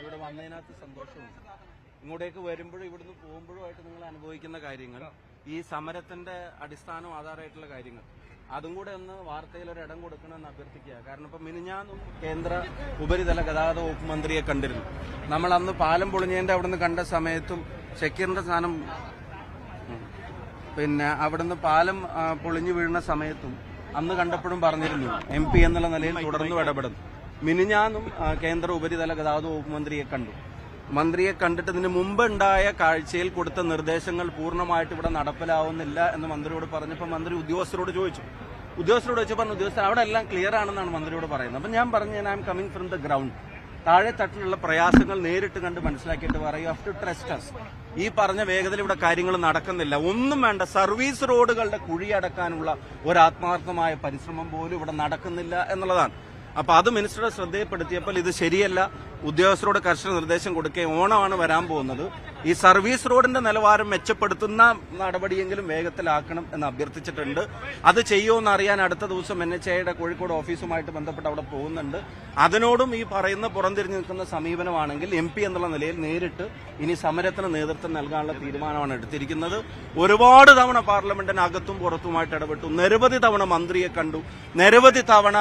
ഇവിടെ വന്നതിനകത്ത് സന്തോഷമുണ്ട്. ഇങ്ങോട്ടേക്ക് വരുമ്പോഴും ഇവിടുന്ന് പോകുമ്പോഴുമായിട്ട് നിങ്ങൾ അനുഭവിക്കുന്ന കാര്യങ്ങൾ, ഈ സമരത്തിന്റെ അടിസ്ഥാനം ആധാരമായിട്ടുള്ള കാര്യങ്ങൾ, അതും കൂടെ ഒന്ന് വാർത്തയിൽ ഒരു ഇടം കൊടുക്കണമെന്ന് അഭ്യർത്ഥിക്കുക. കാരണം ഇപ്പൊ മിനിഞ്ഞാന്നും കേന്ദ്ര ഉപരിതല ഗതാഗത വകുപ്പ് മന്ത്രിയെ കണ്ടിരുന്നു. നമ്മൾ അന്ന് പാലം പൊളിഞ്ഞതിന്റെ അവിടുന്ന് കണ്ട സമയത്തും ഷക്കീറിന്റെ സ്ഥാനം പിന്നെ അവിടുന്ന് പാലം പൊളിഞ്ഞു വീഴുന്ന സമയത്തും അന്ന് കണ്ടപ്പോഴും പറഞ്ഞിരുന്നു MP എന്നുള്ള നിലയിൽ തുടർന്നും ഇടപെടുന്നു. മിനിഞ്ഞാന്നും കേന്ദ്ര ഉപരിതല ഗതാഗത വകുപ്പ് മന്ത്രിയെ കണ്ടു. മന്ത്രിയെ കണ്ടിട്ടതിന് മുമ്പുണ്ടായ കാഴ്ചയിൽ കൊടുത്ത നിർദ്ദേശങ്ങൾ പൂർണ്ണമായിട്ട് ഇവിടെ നടപ്പിലാവുന്നില്ല എന്ന് മന്ത്രിയോട് പറഞ്ഞപ്പോൾ മന്ത്രി ഉദ്യോഗസ്ഥരോട് ചോദിച്ചപ്പോൾ ഉദ്യോഗസ്ഥർ അവിടെ എല്ലാം ക്ലിയർ ആണെന്നാണ് മന്ത്രിയോട് പറയുന്നത്. അപ്പം ഞാൻ പറഞ്ഞു, I am coming from the ground. താഴെ തട്ടിലുള്ള പ്രയാസങ്ങൾ നേരിട്ട് കണ്ട് മനസ്സിലാക്കിയിട്ട് പറയും, you have to trust us. ഈ പറഞ്ഞ വേഗതയിൽ ഇവിടെ കാര്യങ്ങൾ നടക്കുന്നില്ല. ഒന്നും വേണ്ട, സർവീസ് റോഡുകളുടെ കുഴിയടക്കാനുള്ള ഒരു ആത്മാർത്ഥമായ പരിശ്രമം പോലും ഇവിടെ നടക്കുന്നില്ല എന്നുള്ളതാണ്. അപ്പൊ അത് മിനിസ്റ്ററുടെ ശ്രദ്ധയിൽപ്പെടുത്തിയപ്പോൾ ഇത് ശരിയല്ല, ഉദ്യോഗസ്ഥരോട് കർശന നിർദ്ദേശം കൊടുക്കുകയും ഓണമാണ് വരാൻ പോകുന്നത്, ഈ സർവീസ് റോഡിന്റെ നിലവാരം മെച്ചപ്പെടുത്തുന്ന നടപടിയെങ്കിലും വേഗത്തിലാക്കണം എന്ന് അഭ്യർത്ഥിച്ചിട്ടുണ്ട്. അത് ചെയ്യുമെന്ന് അറിയാൻ അടുത്ത ദിവസം NHAIയുടെ കോഴിക്കോട് ഓഫീസുമായിട്ട് ബന്ധപ്പെട്ട് അവിടെ പോകുന്നുണ്ട്. അതിനോടും ഈ പറയുന്ന പുറംതിരിഞ്ഞു നിൽക്കുന്ന സമീപനമാണെങ്കിൽ MP എന്നുള്ള നിലയിൽ നേരിട്ട് ഇനി സമരത്തിന് നേതൃത്വം നൽകാനുള്ള തീരുമാനമാണ് എടുത്തിരിക്കുന്നത്. ഒരുപാട് തവണ പാർലമെന്റിനകത്തും പുറത്തുമായിട്ട് ഇടപെട്ടു, നിരവധി തവണ മന്ത്രിയെ കണ്ടു, നിരവധി തവണ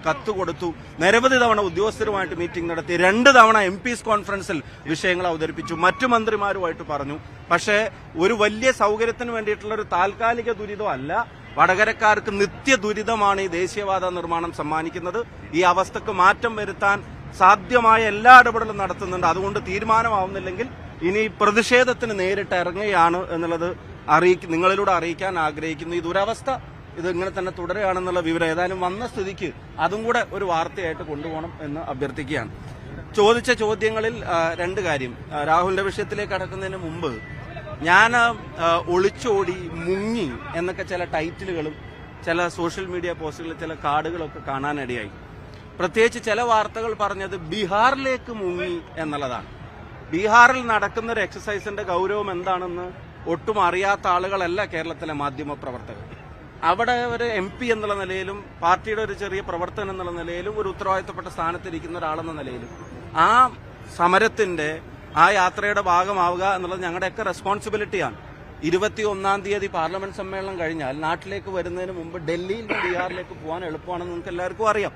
കത്ത് കൊടുത്തു, നിരവധി തവണ ഉദ്യോഗസ്ഥരുമായിട്ട് മീറ്റിംഗ് നടത്തി, 2 തവണ MPs കോൺഫറൻസിൽ വിഷയങ്ങൾ അവതരിപ്പിച്ചു, മറ്റു മന്ത്രിമാരുമായിട്ട് പറഞ്ഞു. പക്ഷേ ഒരു വലിയ സൗകര്യത്തിന് വേണ്ടിയിട്ടുള്ള ഒരു താൽക്കാലിക ദുരിതമല്ല, വടകരക്കാർക്ക് നിത്യ ദുരിതമാണ് ഈ ദേശീയപാത നിർമ്മാണം സമ്മാനിക്കുന്നത്. ഈ അവസ്ഥക്ക് മാറ്റം വരുത്താൻ സാധ്യമായ എല്ലാ ഇടപെടലും നടത്തുന്നുണ്ട്. അതുകൊണ്ട് തീരുമാനമാവുന്നില്ലെങ്കിൽ ഇനി പ്രതിഷേധത്തിന് നേരിട്ട് ഇറങ്ങുകയാണ് എന്നുള്ളത് നിങ്ങളിലൂടെ അറിയിക്കാൻ ആഗ്രഹിക്കുന്നു. ഈ ദുരവസ്ഥ ഇത് ഇങ്ങനെ തന്നെ തുടരുകയാണെന്നുള്ള വിവരം ഏതായാലും വന്ന സ്ഥിതിക്ക് അതും കൂടെ ഒരു വാർത്തയായിട്ട് കൊണ്ടുപോകണം എന്ന് അഭ്യർത്ഥിക്കുകയാണ്. ചോദിച്ച ചോദ്യങ്ങളിൽ 2 കാര്യം. രാഹുലിന്റെ വിഷയത്തിലേക്ക് കടക്കുന്നതിന് മുമ്പ് ഞാൻ ഒളിച്ചോടി, മുങ്ങി എന്നൊക്കെ ചില ടൈറ്റിലുകളും ചില സോഷ്യൽ മീഡിയ പോസ്റ്റുകളിൽ ചില കാർഡുകളൊക്കെ കാണാനിടയായി. പ്രത്യേകിച്ച് ചില വാർത്തകൾ പറഞ്ഞത് ബീഹാറിലേക്ക് മുങ്ങി എന്നുള്ളതാണ്. ബീഹാറിൽ നടക്കുന്ന ഒരു എക്സസൈസിന്റെ ഗൗരവം എന്താണെന്ന് ഒട്ടും അറിയാത്ത ആളുകളല്ല കേരളത്തിലെ മാധ്യമ പ്രവർത്തകർ. അവിടെ ഒരു MP എന്നുള്ള നിലയിലും പാർട്ടിയുടെ ഒരു ചെറിയ പ്രവർത്തനം എന്നുള്ള നിലയിലും ഒരു ഉത്തരവാദിത്തപ്പെട്ട സ്ഥാനത്തിരിക്കുന്ന ഒരാളെന്ന നിലയിലും ആ സമരത്തിന്റെ ആ യാത്രയുടെ ഭാഗമാവുക എന്നുള്ളത് ഞങ്ങളുടെയൊക്കെ റെസ്പോൺസിബിലിറ്റിയാണ്. 21-ാം തീയതി പാർലമെന്റ് സമ്മേളനം കഴിഞ്ഞാൽ നാട്ടിലേക്ക് വരുന്നതിന് മുമ്പ് ഡൽഹിയിൽ നിന്ന് ബീഹാറിലേക്ക് പോകാൻ എളുപ്പമാണെന്ന് നിങ്ങൾക്ക് എല്ലാവർക്കും അറിയാം.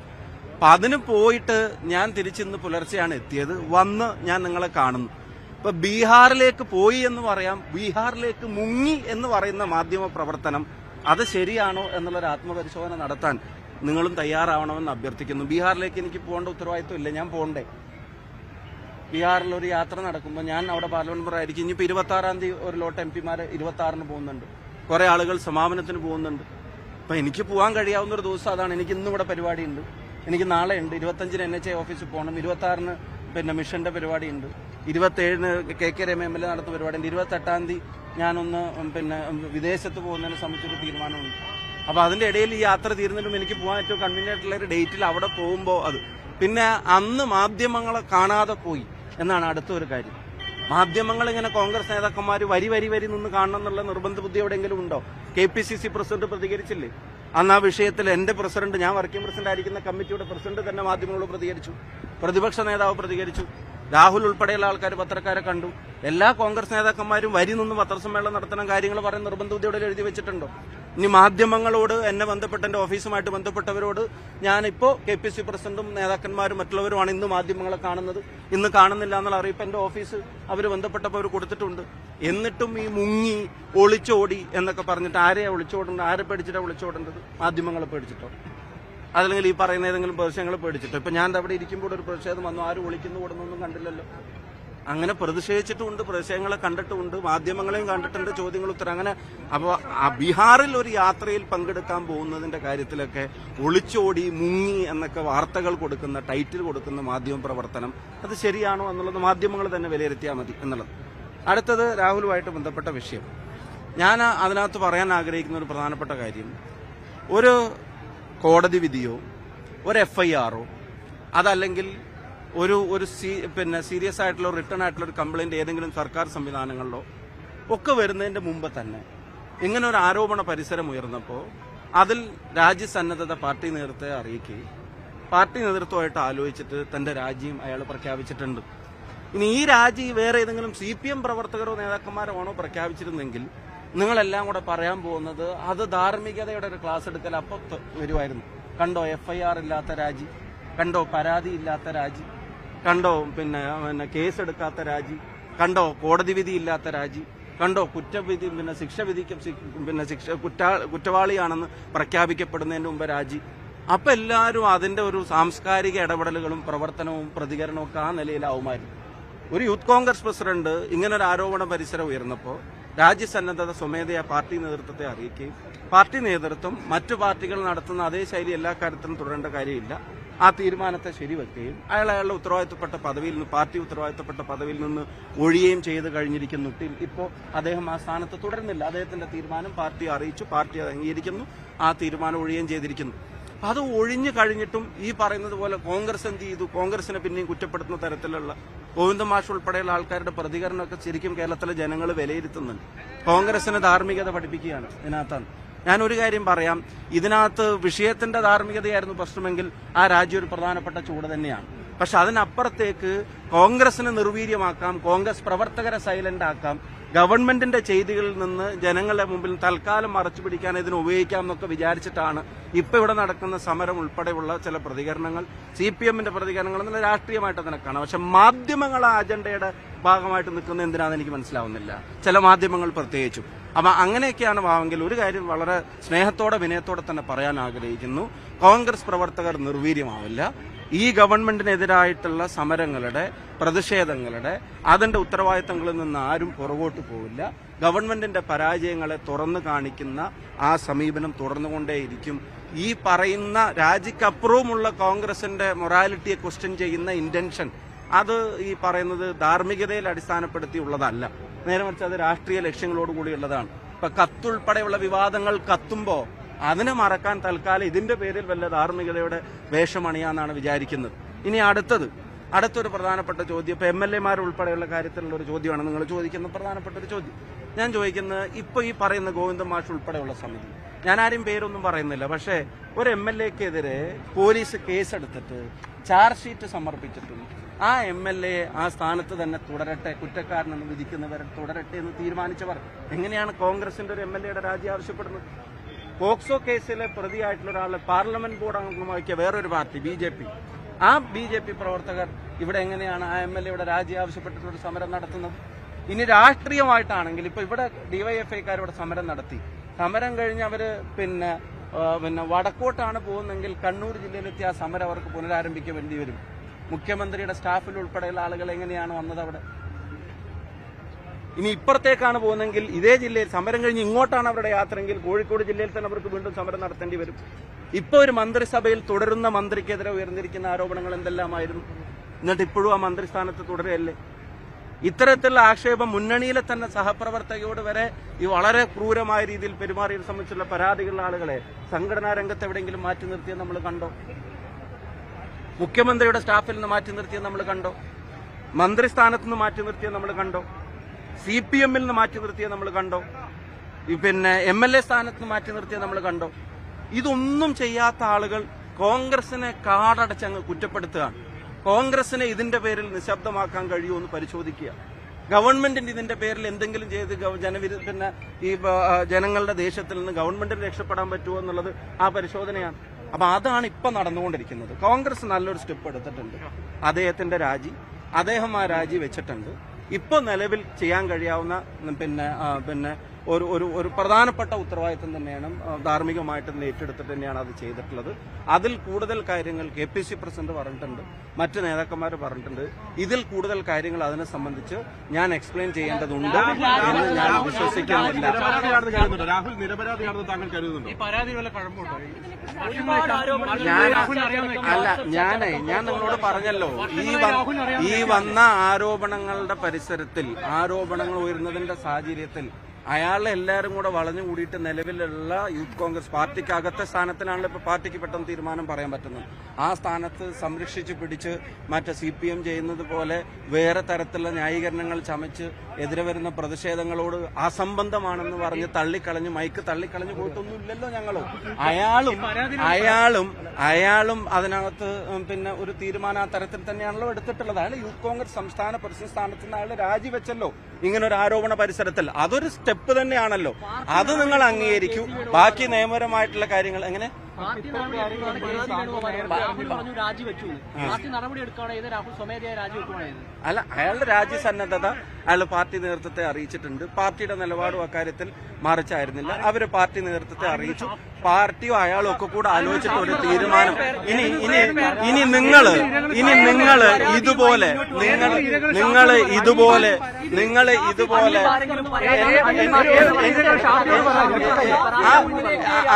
അപ്പൊ അതിന് പോയിട്ട് ഞാൻ തിരിച്ചിന്ന് പുലർച്ചെയാണ് എത്തിയത്. വന്ന് ഞാൻ നിങ്ങളെ കാണുന്നു. ഇപ്പൊ ബീഹാറിലേക്ക് പോയി എന്ന് പറയാം, ബീഹാറിലേക്ക് മുങ്ങി എന്ന് പറയുന്ന മാധ്യമ പ്രവർത്തനം അത് ശരിയാണോ എന്നുള്ളൊരു ആത്മപരിശോധന നടത്താൻ നിങ്ങളും തയ്യാറാവണമെന്ന് അഭ്യർത്ഥിക്കുന്നു. ബീഹാറിലേക്ക് എനിക്ക് പോകേണ്ട ഉത്തരവാദിത്വം ഇല്ല, ഞാൻ പോകണ്ടേ? ബീഹാറിൽ ഒരു യാത്ര നടക്കുമ്പോൾ ഞാൻ അവിടെ പാർലമെന്റ് മെമ്പർ ആയിരിക്കും. ഇനിയിപ്പോൾ 26-ാം തീയതി ഒരു ലോട്ട് MPമാർ 26-ന് പോകുന്നുണ്ട്, കുറെ ആളുകൾ സമാപനത്തിന് പോകുന്നുണ്ട്. അപ്പൊ എനിക്ക് പോകാൻ കഴിയാവുന്ന ഒരു ദിവസം അതാണ്. എനിക്ക് ഇന്നും ഇവിടെ പരിപാടിയുണ്ട്, എനിക്ക് നാളെ ഉണ്ട്, 25-ന് NHA ഓഫീസിൽ പോകണം, 26-ന് പിന്നെ മിഷന്റെ പരിപാടിയുണ്ട്, 27-ന് KK രമ MLA നടത്തുന്ന പരിപാടിയുണ്ട്, 28-ാം തീയതി ഞാനൊന്ന് പിന്നെ വിദേശത്ത് പോകുന്നതിനെ സംബന്ധിച്ചൊരു തീരുമാനമുണ്ട്. അപ്പൊ അതിന്റെ ഇടയിൽ ഈ യാത്ര തീരുന്നതിനും എനിക്ക് പോകാൻ ഏറ്റവും കൺവീനിയന്റ് ആയിട്ടുള്ള ഒരു ഡേറ്റിൽ അവിടെ പോകുമ്പോൾ അത് പിന്നെ അന്ന് മാധ്യമങ്ങളെ കാണാതെ പോയി എന്നാണ് അടുത്തൊരു കാര്യം. മാധ്യമങ്ങൾ ഇങ്ങനെ കോൺഗ്രസ് നേതാക്കന്മാർ വരി നിന്ന് കാണണം എന്നുള്ള നിർബന്ധ ബുദ്ധി എവിടെയെങ്കിലും ഉണ്ടോ? KPCC പ്രസിഡന്റ് പ്രതികരിച്ചില്ലേ അന്ന് ആ വിഷയത്തിൽ? എന്റെ പ്രസിഡന്റ്, ഞാൻ വർക്കിംഗ് പ്രസിഡന്റ് ആയിരിക്കുന്ന കമ്മിറ്റിയുടെ പ്രസിഡന്റ് തന്നെ മാധ്യമങ്ങളോട് പ്രതികരിച്ചു, പ്രതിപക്ഷ നേതാവ് പ്രതികരിച്ചു, രാഹുൽ ഉൾപ്പെടെയുള്ള ആൾക്കാർ പത്രക്കാരെ കണ്ടു. എല്ലാ കോൺഗ്രസ് നേതാക്കന്മാരും വരി നിന്ന് പത്രസമ്മേളനം നടത്തണം, കാര്യങ്ങൾ പറയുന്ന നിർബന്ധ ബുദ്ധിയോടെ എഴുതി വെച്ചിട്ടുണ്ടോ? ഇനി മാധ്യമങ്ങളോട്, എന്നെ ബന്ധപ്പെട്ട എന്റെ ഓഫീസുമായിട്ട് ബന്ധപ്പെട്ടവരോട് ഞാനിപ്പോ KPCC പ്രസിഡന്റും നേതാക്കന്മാരും മറ്റുള്ളവരുമാണ് ഇന്ന് മാധ്യമങ്ങളെ കാണുന്നത്, ഇന്ന് കാണുന്നില്ല എന്നുള്ള അറിയിപ്പ് എന്റെ ഓഫീസ് അവർ ബന്ധപ്പെട്ടപ്പോൾ അവർ കൊടുത്തിട്ടുണ്ട്. എന്നിട്ടും ഈ മുങ്ങി, ഒളിച്ചോടി എന്നൊക്കെ പറഞ്ഞിട്ട് ആരെയാ ഒളിച്ചോടേണ്ടത്? ആരെ പേടിച്ചിട്ടാണ് ഒളിച്ചോടേണ്ടത്? മാധ്യമങ്ങളെ പേടിച്ചിട്ടോ? അതല്ലെങ്കിൽ ഈ പറയുന്ന ഏതെങ്കിലും പ്രതിഷേധങ്ങൾ പേടിച്ചിട്ടോ? ഇപ്പൊ ഞാൻ അവിടെ ഇരിക്കുമ്പോൾ ഒരു പ്രതിഷേധം വന്നു, ആരും ഒളിക്കുന്നു ഓടുന്നൊന്നും കണ്ടില്ലല്ലോ. അങ്ങനെ പ്രതിഷേധിച്ചിട്ടുമുണ്ട്, പ്രതിഷേധങ്ങളെ കണ്ടിട്ടുമുണ്ട്, മാധ്യമങ്ങളെയും കണ്ടിട്ടുണ്ട്, ചോദ്യങ്ങൾ ഉത്തരം അങ്ങനെ. അപ്പോൾ ബീഹാറിൽ ഒരു യാത്രയിൽ പങ്കെടുക്കാൻ പോകുന്നതിന്റെ കാര്യത്തിലൊക്കെ ഒളിച്ചോടി, മുങ്ങി എന്നൊക്കെ വാർത്തകൾ കൊടുക്കുന്ന, ടൈറ്റിൽ കൊടുക്കുന്ന മാധ്യമ പ്രവർത്തനം അത് ശരിയാണോ എന്നുള്ളത് മാധ്യമങ്ങൾ തന്നെ വിലയിരുത്തിയാൽ മതി എന്നുള്ളത്. അടുത്തത് രാഹുലുമായിട്ട് ബന്ധപ്പെട്ട വിഷയം. ഞാൻ അതിനകത്ത് പറയാൻ ആഗ്രഹിക്കുന്ന ഒരു പ്രധാനപ്പെട്ട കാര്യം, ഒരു കോടതി വിധിയോ ഒരു FIR-ഓ അതല്ലെങ്കിൽ ഒരു സീരിയസ് ആയിട്ടുള്ള റിട്ടേൺ ആയിട്ടുള്ള ഒരു കംപ്ലൈന്റ് ഏതെങ്കിലും സർക്കാർ സംവിധാനങ്ങളിലോ ഒക്കെ വരുന്നതിന്റെ മുമ്പ് തന്നെ ഇങ്ങനെ ഒരു ആരോപണ പരിസരം ഉയർന്നപ്പോൾ അതിൽ രാജ്യസന്നദ്ധത പാർട്ടി നേതൃത്വത്തെ അറിയിക്കുകയും പാർട്ടി നേതൃത്വമായിട്ട് ആലോചിച്ചിട്ട് തന്റെ രാജിയും അയാൾ പ്രഖ്യാപിച്ചിട്ടുണ്ട്. ഇനി ഈ രാജി വേറെ ഏതെങ്കിലും CPM പ്രവർത്തകരോ നേതാക്കന്മാരോ ആണോ പ്രഖ്യാപിച്ചിരുന്നെങ്കിൽ നിങ്ങളെല്ലാം കൂടെ പറയാൻ പോകുന്നത് അത് ധാർമ്മികതയുടെ ഒരു ക്ലാസ് എടുക്കൽ അപ്പം വരുമായിരുന്നു. കണ്ടോ FIR ഇല്ലാത്ത രാജി, കണ്ടോ പരാതി ഇല്ലാത്ത രാജി, കണ്ടോ പിന്നെ കേസെടുക്കാത്ത രാജി, കണ്ടോ കോടതി വിധി ഇല്ലാത്ത രാജി, കണ്ടോ കുറ്റവിധി ശിക്ഷ വിധിക്കും കുറ്റവാളിയാണെന്ന് പ്രഖ്യാപിക്കപ്പെടുന്നതിന് മുമ്പ് രാജി. അപ്പൊ എല്ലാവരും അതിന്റെ ഒരു സാംസ്കാരിക ഇടപെടലുകളും പ്രവർത്തനവും പ്രതികരണവും ഒക്കെ ആ നിലയിലാവുമായിരുന്നു. ഒരു യൂത്ത് കോൺഗ്രസ് പ്രസിഡന്റ് ഇങ്ങനൊരു ആരോപണ പരിസരം ഉയർന്നപ്പോൾ രാജ്യസന്നദ്ധത സ്വമേധയാ പാർട്ടി നേതൃത്വത്തെ അറിയിക്കുകയും പാർട്ടി നേതൃത്വം മറ്റു പാർട്ടികൾ നടത്തുന്ന അതേ ശൈലി എല്ലാ കാര്യത്തിലും തുടരേണ്ട കാര്യമില്ല, ആ തീരുമാനത്തെ ശരിവെക്കുകയും അയാളുടെ ഉത്തരവാദിത്തപ്പെട്ട പദവിയിൽ നിന്ന് പാർട്ടി ഉത്തരവാദിത്തപ്പെട്ട പദവിയിൽ നിന്ന് ഒഴിയുകയും ചെയ്ത് കഴിഞ്ഞിരിക്കുന്നു. ഇപ്പോൾ അദ്ദേഹം ആ സ്ഥാനത്ത് തുടരുന്നില്ല. അദ്ദേഹത്തിന്റെ തീരുമാനം പാർട്ടി അറിയിച്ചു, പാർട്ടി അത് അംഗീകരിക്കുന്നു, ആ തീരുമാനം ഒഴിയുകയും ചെയ്തിരിക്കുന്നു. അത് ഒഴിഞ്ഞു കഴിഞ്ഞിട്ടും ഈ പറയുന്നത് പോലെ കോൺഗ്രസ് എന്ത് ചെയ്തു, കോൺഗ്രസിനെ പിന്നെയും കുറ്റപ്പെടുത്തുന്ന തരത്തിലുള്ള ഗോവിന്ദൻ മാഷ് ഉൾപ്പെടെയുള്ള ആൾക്കാരുടെ പ്രതികരണമൊക്കെ ശരിക്കും കേരളത്തിലെ ജനങ്ങൾ വിലയിരുത്തുന്നുണ്ട്. കോൺഗ്രസിന് ധാർമ്മികത പഠിപ്പിക്കുകയാണ് ഇതിനകത്താണ്. ഞാനൊരു കാര്യം പറയാം, ഇതിനകത്ത് വിഷയത്തിന്റെ ധാർമ്മികതയായിരുന്നു പ്രശ്നമെങ്കിൽ ആ രാജ്യം ഒരു പ്രധാനപ്പെട്ട ചൂട് തന്നെയാണ്. പക്ഷെ അതിനപ്പുറത്തേക്ക് കോൺഗ്രസിനെ നിർവീര്യമാക്കാം, കോൺഗ്രസ് പ്രവർത്തകരെ സൈലന്റ് ആക്കാം, ഗവൺമെന്റിന്റെ ചെയ്തികളിൽ നിന്ന് ജനങ്ങളുടെ മുമ്പിൽ തൽക്കാലം മറച്ചു പിടിക്കാൻ ഇതിന് ഉപയോഗിക്കാം എന്നൊക്കെ വിചാരിച്ചിട്ടാണ് ഇപ്പൊ ഇവിടെ നടക്കുന്ന സമരം ഉൾപ്പെടെയുള്ള ചില പ്രതികരണങ്ങൾ, CPMന്റെ പ്രതികരണങ്ങൾ എന്നുള്ള രാഷ്ട്രീയമായിട്ട് അതിനെ കാണാം. പക്ഷെ മാധ്യമങ്ങൾ ആ അജണ്ടയുടെ ഭാഗമായിട്ട് നിൽക്കുന്ന എന്തിനാണെന്ന് എനിക്ക് മനസ്സിലാവുന്നില്ല, ചില മാധ്യമങ്ങൾ പ്രത്യേകിച്ചും. അപ്പൊ അങ്ങനെയൊക്കെയാണ് ഭാവമെങ്കിൽ ഒരു കാര്യം വളരെ സ്നേഹത്തോടെ വിനയത്തോടെ തന്നെ പറയാൻ ആഗ്രഹിക്കുന്നു, കോൺഗ്രസ് പ്രവർത്തകർ നിർവീര്യമാവില്ല. ഈ ഗവൺമെന്റിനെതിരായിട്ടുള്ള സമരങ്ങളുടെ പ്രതിഷേധങ്ങളുടെ അതിന്റെ ഉത്തരവാദിത്തങ്ങളിൽ നിന്ന് ആരും പുറകോട്ട് പോവില്ല. ഗവൺമെന്റിന്റെ പരാജയങ്ങളെ തുറന്നു കാണിക്കുന്ന ആ സമീപനം തുടർന്നുകൊണ്ടേയിരിക്കും. ഈ പറയുന്ന രാജിക്കപ്പുറവുമുള്ള കോൺഗ്രസിന്റെ മൊറാലിറ്റിയെ ക്വസ്റ്റ്യൻ ചെയ്യുന്ന ഇന്റൻഷൻ അത് ഈ പറയുന്നത് ധാർമ്മികതയിൽ അടിസ്ഥാനപ്പെടുത്തിയുള്ളതല്ല, നേരെ മറിച്ച് അത് രാഷ്ട്രീയ ലക്ഷ്യങ്ങളോടുകൂടിയുള്ളതാണ്. ഇപ്പൊ കത്തുൾപ്പെടെയുള്ള വിവാദങ്ങൾ കത്തുമ്പോ അതിനെ മറക്കാൻ തൽക്കാലം ഇതിന്റെ പേരിൽ വല്ല ധാർമ്മികതയുടെ വേഷമണിയാന്നാണ് വിചാരിക്കുന്നത്. ഇനി അടുത്തൊരു പ്രധാനപ്പെട്ട ചോദ്യം, ഇപ്പൊ MLA ഉൾപ്പെടെയുള്ള കാര്യത്തിലുള്ള ഒരു ചോദ്യമാണ് നിങ്ങൾ ചോദിക്കുന്ന പ്രധാനപ്പെട്ട ഒരു ചോദ്യം. ഞാൻ ചോദിക്കുന്നത്, ഇപ്പൊ ഈ പറയുന്ന ഗോവിന്ദൻ മാഷ് ഉൾപ്പെടെയുള്ള സമിതി, ഞാൻ ആരും പേരൊന്നും പറയുന്നില്ല, പക്ഷേ ഒരു MLAക്കെതിരെ പോലീസ് കേസെടുത്തിട്ട് ചാർജ് ഷീറ്റ് സമർപ്പിച്ചിട്ടും ആ MLA ആ സ്ഥാനത്ത് തന്നെ തുടരട്ടെ, കുറ്റക്കാരനെന്ന് വിധിക്കുന്നവരെ തുടരട്ടെ എന്ന് തീരുമാനിച്ചവർ എങ്ങനെയാണ് കോൺഗ്രസിന്റെ ഒരു MLAയുടെ രാജി ആവശ്യപ്പെടുന്നത്? പോക്സോ കേസിലെ പ്രതിയായിട്ടുള്ള ഒരാളെ പാർലമെന്റ് ബോർഡ് അംഗമാക്കിയ വേറൊരു പാർട്ടി BJP, ആ BJP പ്രവർത്തകർ ഇവിടെ എങ്ങനെയാണ് ആ MLAയുടെ രാജി ആവശ്യപ്പെട്ടിട്ടൊരു സമരം നടത്തുന്നത്? ഇനി രാഷ്ട്രീയമായിട്ടാണെങ്കിൽ ഇപ്പൊ ഇവിടെ DYFIക്കാർ ഇവിടെ സമരം നടത്തി, സമരം കഴിഞ്ഞ് അവര് പിന്നെ വടക്കോട്ടാണ് പോകുന്നെങ്കിൽ കണ്ണൂർ ജില്ലയിലെത്തി ആ സമരം അവർക്ക് പുനരാരംഭിക്കേണ്ടി വരും. മുഖ്യമന്ത്രിയുടെ സ്റ്റാഫിൽ ഉൾപ്പെടെയുള്ള ആളുകൾ എങ്ങനെയാണ് വന്നത് അവിടെ? ഇനി ഇപ്പുറത്തേക്കാണ് പോകുന്നതെങ്കിൽ ഇതേ ജില്ലയിൽ സമരം കഴിഞ്ഞ് ഇങ്ങോട്ടാണ് അവരുടെ യാത്രയെങ്കിൽ കോഴിക്കോട് ജില്ലയിൽ തന്നെ അവർക്ക് വീണ്ടും സമരം നടത്തേണ്ടി വരും. ഇപ്പൊ ഒരു മന്ത്രിസഭയിൽ തുടരുന്ന മന്ത്രിക്കെതിരെ ഉയർന്നിരിക്കുന്ന ആരോപണങ്ങൾ എന്തെല്ലാമായിരുന്നു, എന്നിട്ട് ഇപ്പോഴും ആ മന്ത്രിസ്ഥാനത്ത് തുടരുകയല്ലേ? ഇത്തരത്തിലുള്ള ആക്ഷേപം മുന്നണിയിലെ തന്നെ സഹപ്രവർത്തകയോട് വരെ ഈ വളരെ ക്രൂരമായ രീതിയിൽ പെരുമാറിയതിനെ സംബന്ധിച്ചുള്ള പരാതികളുള്ള ആളുകളെ സംഘടനാ രംഗത്ത് എവിടെയെങ്കിലും മാറ്റി നിർത്തിയത് നമ്മൾ കണ്ടോ? മുഖ്യമന്ത്രിയുടെ സ്റ്റാഫിൽ നിന്ന് മാറ്റി നിർത്തിയത് നമ്മൾ കണ്ടോ? മന്ത്രിസ്ഥാനത്ത് നിന്ന് മാറ്റി നിർത്തിയത് നമ്മൾ കണ്ടോ? CPMൽ നിന്ന് മാറ്റി നിർത്തിയത് നമ്മൾ കണ്ടോ? പിന്നെ MLA സ്ഥാനത്ത് നിന്ന് മാറ്റി നിർത്തിയത് നമ്മൾ കണ്ടോ? ഇതൊന്നും ചെയ്യാത്ത ആളുകൾ കോൺഗ്രസിനെ കാടടച്ചങ്ങ് കുറ്റപ്പെടുത്തുകയാണ്. കോൺഗ്രസിനെ ഇതിന്റെ പേരിൽ നിശബ്ദമാക്കാൻ കഴിയുമെന്ന് പരിശോധിക്കുക. ഗവൺമെന്റിന് ഇതിന്റെ പേരിൽ എന്തെങ്കിലും ചെയ്ത് പിന്നെ ഈ ജനങ്ങളുടെ ദേഷ്യത്തിൽ നിന്ന് ഗവൺമെന്റിന് രക്ഷപ്പെടാൻ പറ്റുമോ എന്നുള്ളത് ആ പരിശോധനയാണ്. അപ്പൊ അതാണ് ഇപ്പൊ നടന്നുകൊണ്ടിരിക്കുന്നത്. കോൺഗ്രസ് നല്ലൊരു സ്റ്റെപ്പ് എടുത്തിട്ടുണ്ട്, അദ്ദേഹത്തിന്റെ രാജി, അദ്ദേഹം ആ രാജി വെച്ചിട്ടുണ്ട്. ഇപ്പൊ നിലവിൽ ചെയ്യാൻ കഴിയാവുന്ന പിന്നെ ഒരു പ്രധാനപ്പെട്ട ഉത്തരവാദിത്വം തന്നെയാണ്, ധാർമ്മികമായിട്ട് ഏറ്റെടുത്തിട്ട് തന്നെയാണ് അത് ചെയ്തിട്ടുള്ളത്. അതിൽ കൂടുതൽ കാര്യങ്ങൾ KPC പ്രസിഡന്റ് പറഞ്ഞിട്ടുണ്ട്, മറ്റു നേതാക്കന്മാർ പറഞ്ഞിട്ടുണ്ട്. ഇതിൽ കൂടുതൽ കാര്യങ്ങൾ അതിനെ സംബന്ധിച്ച് ഞാൻ എക്സ്പ്ലെയിൻ ചെയ്യേണ്ടതുണ്ട് എന്ന് ഞാൻ വിശ്വസിക്കുന്നില്ല. രാഹുൽ നിരപരാധിയാണെന്ന് താങ്കൾ കരുതുന്നുണ്ടോ? ഞാൻ നിങ്ങളോട് പറഞ്ഞല്ലോ, ഈ വന്ന ആരോപണങ്ങളുടെ പരിസരത്തിൽ, ആരോപണങ്ങൾ ഉയരുന്നതിന്റെ സാഹചര്യത്തിൽ അയാളെ എല്ലാവരും കൂടെ വളഞ്ഞു കൂടിയിട്ട് നിലവിലുള്ള യൂത്ത് കോൺഗ്രസ് പാർട്ടിക്ക് അകത്തെ സ്ഥാനത്തിലാണല്ലോ ഇപ്പൊ പാർട്ടിക്ക് പെട്ടെന്ന് തീരുമാനം പറയാൻ പറ്റുന്നത്. ആ സ്ഥാനത്ത് സംരക്ഷിച്ച് പിടിച്ച് മറ്റേ CPM ചെയ്യുന്നത് പോലെ വേറെ തരത്തിലുള്ള ന്യായീകരണങ്ങൾ ചമച്ച് എതിരെ വരുന്ന പ്രതിഷേധങ്ങളോട് അസംബന്ധമാണെന്ന് പറഞ്ഞ് തള്ളിക്കളഞ്ഞ് മൈക്ക് തള്ളിക്കളഞ്ഞ് പോയിട്ടൊന്നുമില്ലല്ലോ ഞങ്ങളോ. അയാളും അതിനകത്ത് പിന്നെ ഒരു തീരുമാനം ആ തരത്തിൽ തന്നെയാണല്ലോ എടുത്തിട്ടുള്ളത്. അയാൾ യൂത്ത് കോൺഗ്രസ് സംസ്ഥാന പ്രസിഡന്റ് സ്ഥാനത്ത് നിന്ന് അയാൾ രാജിവെച്ചല്ലോ ഇങ്ങനെ ഒരു ആരോപണ പരിസരത്തിൽ. അതൊരു സ്റ്റെപ്പ് തന്നെയാണല്ലോ. അത് നിങ്ങൾ അംഗീകരിക്കൂ. ബാക്കി നിയമപരമായിട്ടുള്ള കാര്യങ്ങൾ എങ്ങനെ അല്ല, അയാളുടെ രാജി സന്നദ്ധത അയാൾ പാർട്ടി നേതൃത്വത്തെ അറിയിച്ചിട്ടുണ്ട്. പാർട്ടിയുടെ നിലപാടും അക്കാര്യത്തിൽ മറിച്ചായിരുന്നില്ല. അവര് പാർട്ടി നേതൃത്വത്തെ അറിയിച്ചു. പാർട്ടിയും അയാളും ഒക്കെ കൂടെ ആലോചിച്ചിട്ട് ഒരു തീരുമാനം. ഇനി നിങ്ങള് ഇതുപോലെ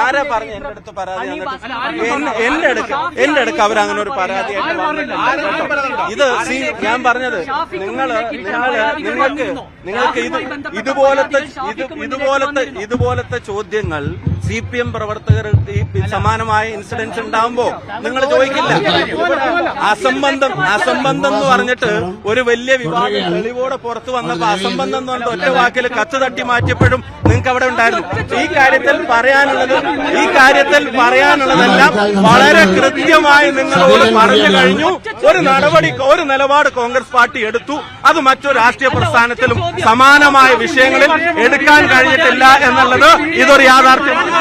ആരാ പറഞ്ഞു എന്റെ അടുത്ത് പരാതി? എന്റെ അടുക്ക് അവരങ്ങനെ ഒരു പരാതിയായിട്ട് വന്നിട്ടില്ല. ഇത് ഞാൻ പറഞ്ഞത് നിങ്ങൾക്ക് ഇതുപോലത്തെ ചോദ്യങ്ങൾ CPM പ്രവർത്തകർ സമാനമായ ഇൻസിഡൻസ് ഉണ്ടാവുമ്പോ നിങ്ങൾ ചോദിക്കില്ല. അസംബന്ധം എന്ന് പറഞ്ഞിട്ട് ഒരു വലിയ വിവാദം തെളിവോടെ പുറത്തു വന്നപ്പോ അസംബന്ധം എന്ന് പറഞ്ഞിട്ട് ഒറ്റ വാക്കിൽ കത്ത് തട്ടി മാറ്റിയപ്പോഴും നിങ്ങൾക്ക് അവിടെ ഉണ്ടായിരുന്നു. ഈ കാര്യത്തിൽ പറയാനുള്ളതെല്ലാം വളരെ കൃത്യമായി നിങ്ങളോട് പറഞ്ഞു കഴിഞ്ഞു. ഒരു നിലപാട് കോൺഗ്രസ് പാർട്ടി എടുത്തു. അത് മറ്റൊരു രാഷ്ട്രീയ പ്രസ്ഥാനത്തിലും സമാനമായ വിഷയങ്ങളിൽ എടുക്കാൻ കഴിഞ്ഞിട്ടില്ല എന്നുള്ളത് ഇതൊരു യാഥാർത്ഥ്യമാണ്.